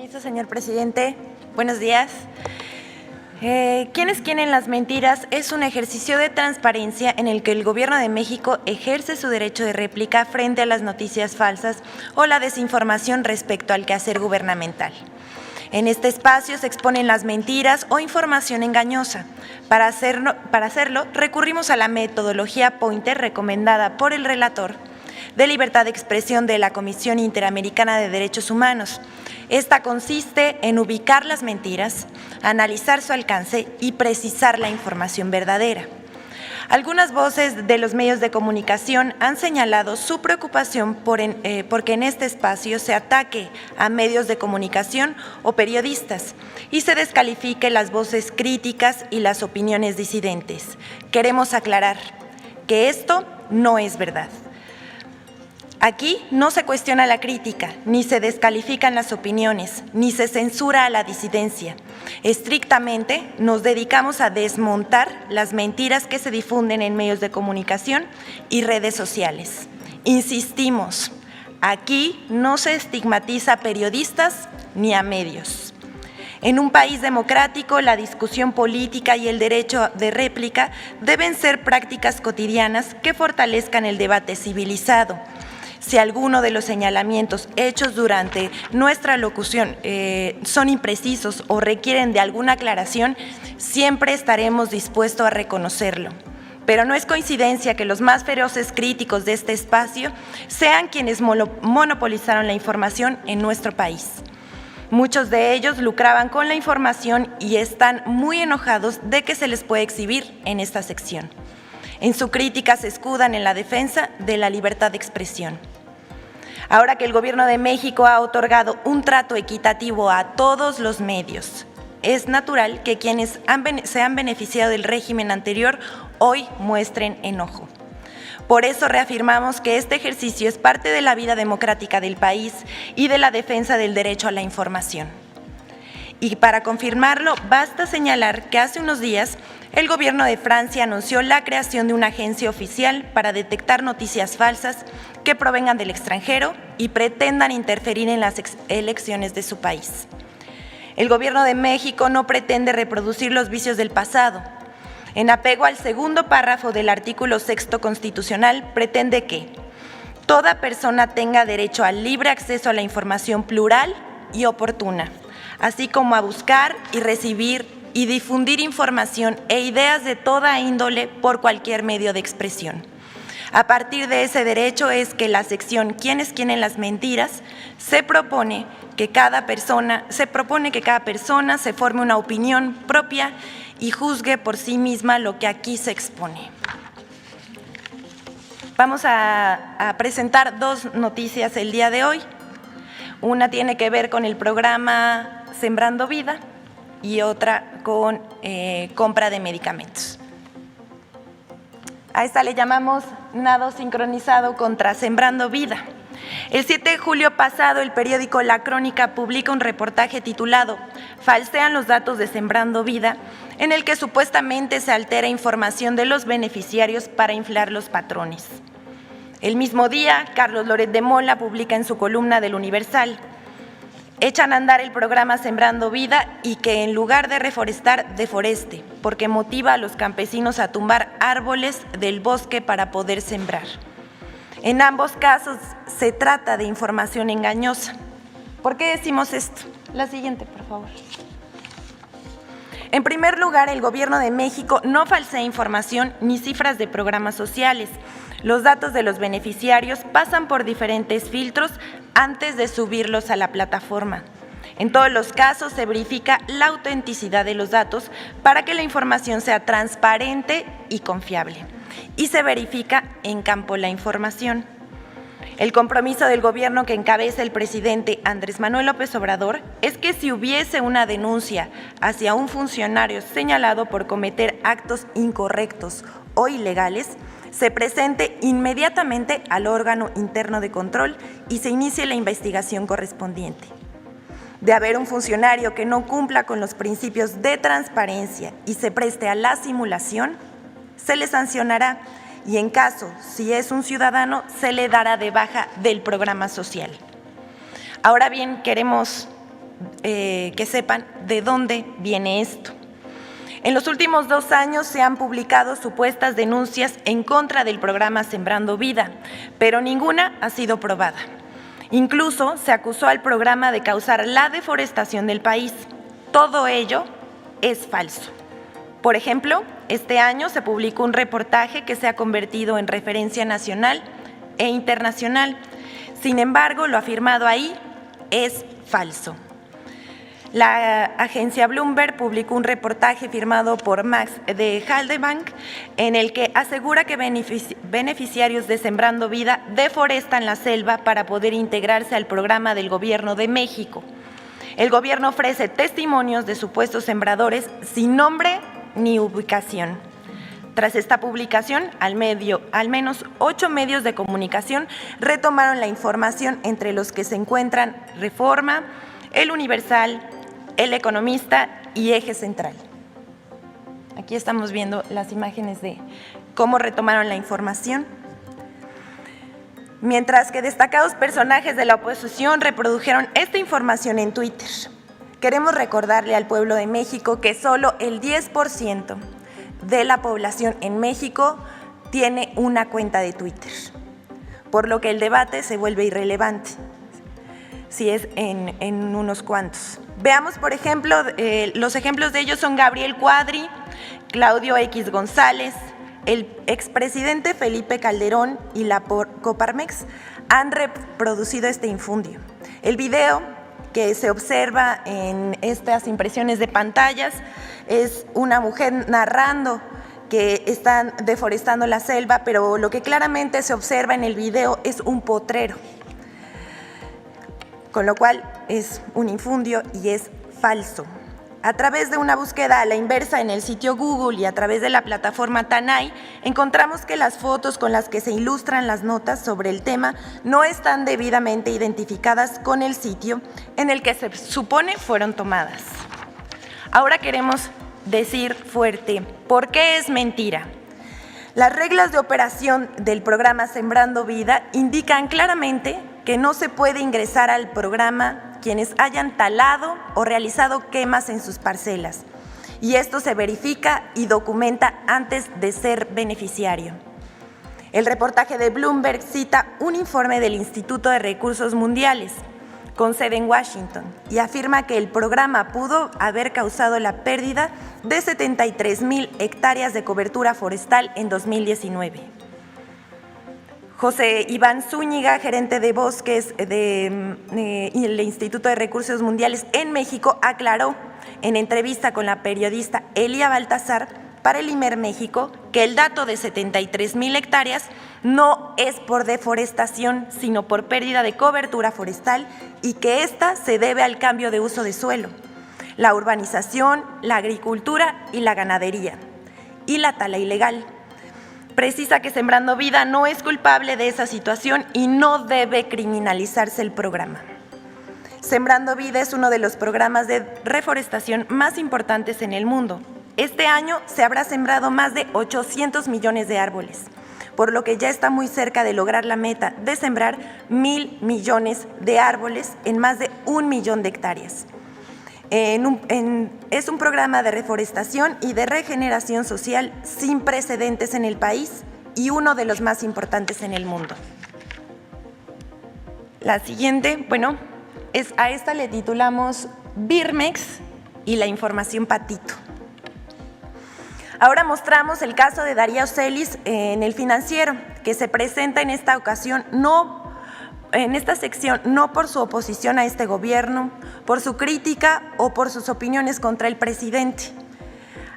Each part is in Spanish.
Permiso, señor presidente. Buenos días. ¿Quiénes quieren las mentiras? Es un ejercicio de transparencia en el que el Gobierno de México ejerce su derecho de réplica frente a las noticias falsas o la desinformación respecto al quehacer gubernamental. En este espacio se exponen las mentiras o información engañosa. Para hacerlo, recurrimos a la metodología Pointer recomendada por el relator de libertad de expresión de la Comisión Interamericana de Derechos Humanos. Esta consiste en ubicar las mentiras, analizar su alcance y precisar la información verdadera. Algunas voces de los medios de comunicación han señalado su preocupación porque en este espacio se ataque a medios de comunicación o periodistas y se descalifique las voces críticas y las opiniones disidentes. Queremos aclarar que esto no es verdad. Aquí no se cuestiona la crítica, ni se descalifican las opiniones, ni se censura a la disidencia. Estrictamente nos dedicamos a desmontar las mentiras que se difunden en medios de comunicación y redes sociales. Insistimos, aquí no se estigmatiza a periodistas ni a medios. En un país democrático, la discusión política y el derecho de réplica deben ser prácticas cotidianas que fortalezcan el debate civilizado. Si alguno de los señalamientos hechos durante nuestra locución son imprecisos o requieren de alguna aclaración, siempre estaremos dispuestos a reconocerlo. Pero no es coincidencia que los más feroces críticos de este espacio sean quienes monopolizaron la información en nuestro país. Muchos de ellos lucraban con la información y están muy enojados de que se les puede exhibir en esta sección. En su crítica se escudan en la defensa de la libertad de expresión. Ahora que el Gobierno de México ha otorgado un trato equitativo a todos los medios, es natural que quienes se han beneficiado del régimen anterior hoy muestren enojo. Por eso reafirmamos que este ejercicio es parte de la vida democrática del país y de la defensa del derecho a la información. Y para confirmarlo, basta señalar que hace unos días el Gobierno de Francia anunció la creación de una agencia oficial para detectar noticias falsas que provengan del extranjero y pretendan interferir en las elecciones de su país. El Gobierno de México no pretende reproducir los vicios del pasado. En apego al segundo párrafo del artículo 6º constitucional, pretende que toda persona tenga derecho al libre acceso a la información plural y oportuna, así como a buscar y recibir y difundir información e ideas de toda índole por cualquier medio de expresión. A partir de ese derecho es que la sección ¿Quiénes quieren las mentiras? Se propone que cada persona se forme una opinión propia y juzgue por sí misma lo que aquí se expone. Vamos a presentar dos noticias el día de hoy. Una tiene que ver con el programa Sembrando Vida y otra con compra de medicamentos. A esta le llamamos nado sincronizado contra Sembrando Vida. El 7 de julio pasado, el periódico La Crónica publica un reportaje titulado «Falsean los datos de Sembrando Vida», en el que supuestamente se altera información de los beneficiarios para inflar los patrones. El mismo día, Carlos Loret de Mola publica en su columna del Universal: «Echan a andar el programa Sembrando Vida y que en lugar de reforestar, deforeste, porque motiva a los campesinos a tumbar árboles del bosque para poder sembrar». En ambos casos se trata de información engañosa. ¿Por qué decimos esto? La siguiente, por favor. En primer lugar, el Gobierno de México no falsea información ni cifras de programas sociales. Los datos de los beneficiarios pasan por diferentes filtros antes de subirlos a la plataforma. En todos los casos se verifica la autenticidad de los datos para que la información sea transparente y confiable. Y se verifica en campo la información. El compromiso del gobierno que encabeza el presidente Andrés Manuel López Obrador es que si hubiese una denuncia hacia un funcionario señalado por cometer actos incorrectos o ilegales, se presente inmediatamente al órgano interno de control y se inicie la investigación correspondiente. De haber un funcionario que no cumpla con los principios de transparencia y se preste a la simulación, se le sancionará y en caso, si es un ciudadano, se le dará de baja del programa social. Ahora bien, queremos que sepan de dónde viene esto. En los últimos 2 años se han publicado supuestas denuncias en contra del programa Sembrando Vida, pero ninguna ha sido probada. Incluso se acusó al programa de causar la deforestación del país. Todo ello es falso. Por ejemplo, este año se publicó un reportaje que se ha convertido en referencia nacional e internacional. Sin embargo, lo afirmado ahí es falso. La agencia Bloomberg publicó un reportaje firmado por Max de Haldebank en el que asegura que beneficiarios de Sembrando Vida deforestan la selva para poder integrarse al programa del Gobierno de México. El gobierno ofrece testimonios de supuestos sembradores sin nombre ni ubicación. Tras esta publicación, al menos 8 medios de comunicación retomaron la información, entre los que se encuentran Reforma, El Universal, El Economista y Eje Central. Aquí estamos viendo las imágenes de cómo retomaron la información. Mientras que destacados personajes de la oposición reprodujeron esta información en Twitter. Queremos recordarle al pueblo de México que solo el 10% de la población en México tiene una cuenta de Twitter, por lo que el debate se vuelve irrelevante si es en unos cuantos. Veamos, por ejemplo, los ejemplos de ellos son Gabriel Cuadri, Claudio X González, el expresidente Felipe Calderón y la Coparmex han reproducido este infundio. El video que se observa en estas impresiones de pantallas es una mujer narrando que están deforestando la selva, pero lo que claramente se observa en el video es un potrero, con lo cual es un infundio y es falso. A través de una búsqueda a la inversa en el sitio Google y a través de la plataforma Tanay, encontramos que las fotos con las que se ilustran las notas sobre el tema no están debidamente identificadas con el sitio en el que se supone fueron tomadas. Ahora queremos decir fuerte, ¿por qué es mentira? Las reglas de operación del programa Sembrando Vida indican claramente que no se puede ingresar al programa quienes hayan talado o realizado quemas en sus parcelas, y esto se verifica y documenta antes de ser beneficiario. El reportaje de Bloomberg cita un informe del Instituto de Recursos Mundiales, con sede en Washington, y afirma que el programa pudo haber causado la pérdida de 73,000 hectáreas de cobertura forestal en 2019. José Iván Zúñiga, gerente de bosques del Instituto de Recursos Mundiales en México, aclaró en entrevista con la periodista Elia Baltasar para el IMER México que el dato de 73,000 hectáreas no es por deforestación, sino por pérdida de cobertura forestal, y que esta se debe al cambio de uso de suelo, la urbanización, la agricultura y la ganadería, y la tala ilegal. Precisa que Sembrando Vida no es culpable de esa situación y no debe criminalizarse el programa. Sembrando Vida es uno de los programas de reforestación más importantes en el mundo. Este año se habrá sembrado más de 800 millones de árboles, por lo que ya está muy cerca de lograr la meta de sembrar 1,000 millones de árboles en más de 1 millón de hectáreas. Es un programa de reforestación y de regeneración social sin precedentes en el país y uno de los más importantes en el mundo. La siguiente, a esta le titulamos Birmex y la información patito. Ahora mostramos el caso de Darío Celis en El Financiero, que se presenta en esta ocasión en esta sección no por su oposición a este gobierno, por su crítica o por sus opiniones contra el presidente.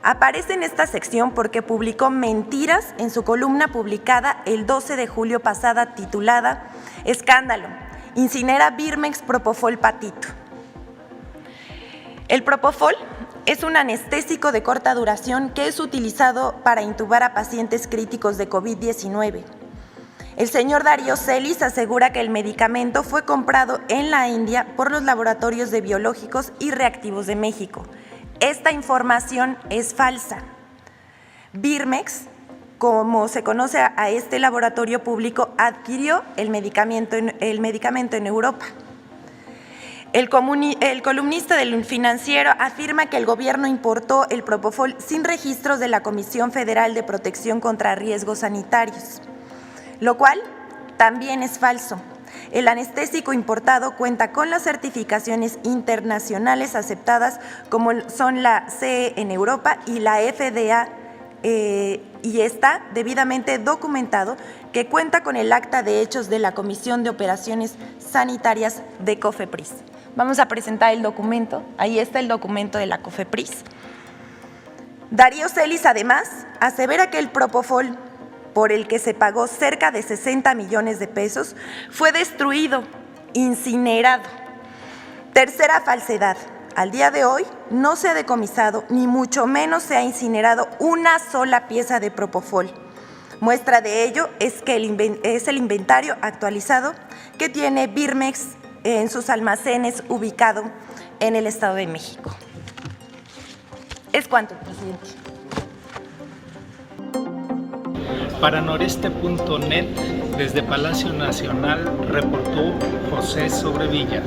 Aparece en esta sección porque publicó mentiras en su columna publicada el 12 de julio pasada titulada Escándalo, incinera Birmex Propofol Patito. El Propofol es un anestésico de corta duración que es utilizado para intubar a pacientes críticos de COVID-19. El señor Darío Celis asegura que el medicamento fue comprado en la India por los laboratorios de biológicos y reactivos de México. Esta información es falsa. Birmex, como se conoce a este laboratorio público, adquirió el medicamento en Europa. El columnista del Financiero afirma que el gobierno importó el Propofol sin registros de la Comisión Federal de Protección contra Riesgos Sanitarios, lo cual también es falso. El anestésico importado cuenta con las certificaciones internacionales aceptadas, como son la CE en Europa y la FDA, y está debidamente documentado que cuenta con el acta de hechos de la Comisión de Operaciones Sanitarias de COFEPRIS. Vamos a presentar el documento. Ahí está el documento de la COFEPRIS. Darío Celis, además, asevera que el Propofol, por el que se pagó cerca de 60 millones de pesos, fue destruido, incinerado. Tercera falsedad. Al día de hoy no se ha decomisado, ni mucho menos se ha incinerado una sola pieza de Propofol. Muestra de ello es que es el inventario actualizado que tiene Birmex en sus almacenes ubicado en el Estado de México. Es cuanto, presidente. Para noreste.net, desde Palacio Nacional, reportó José Sobrevilla.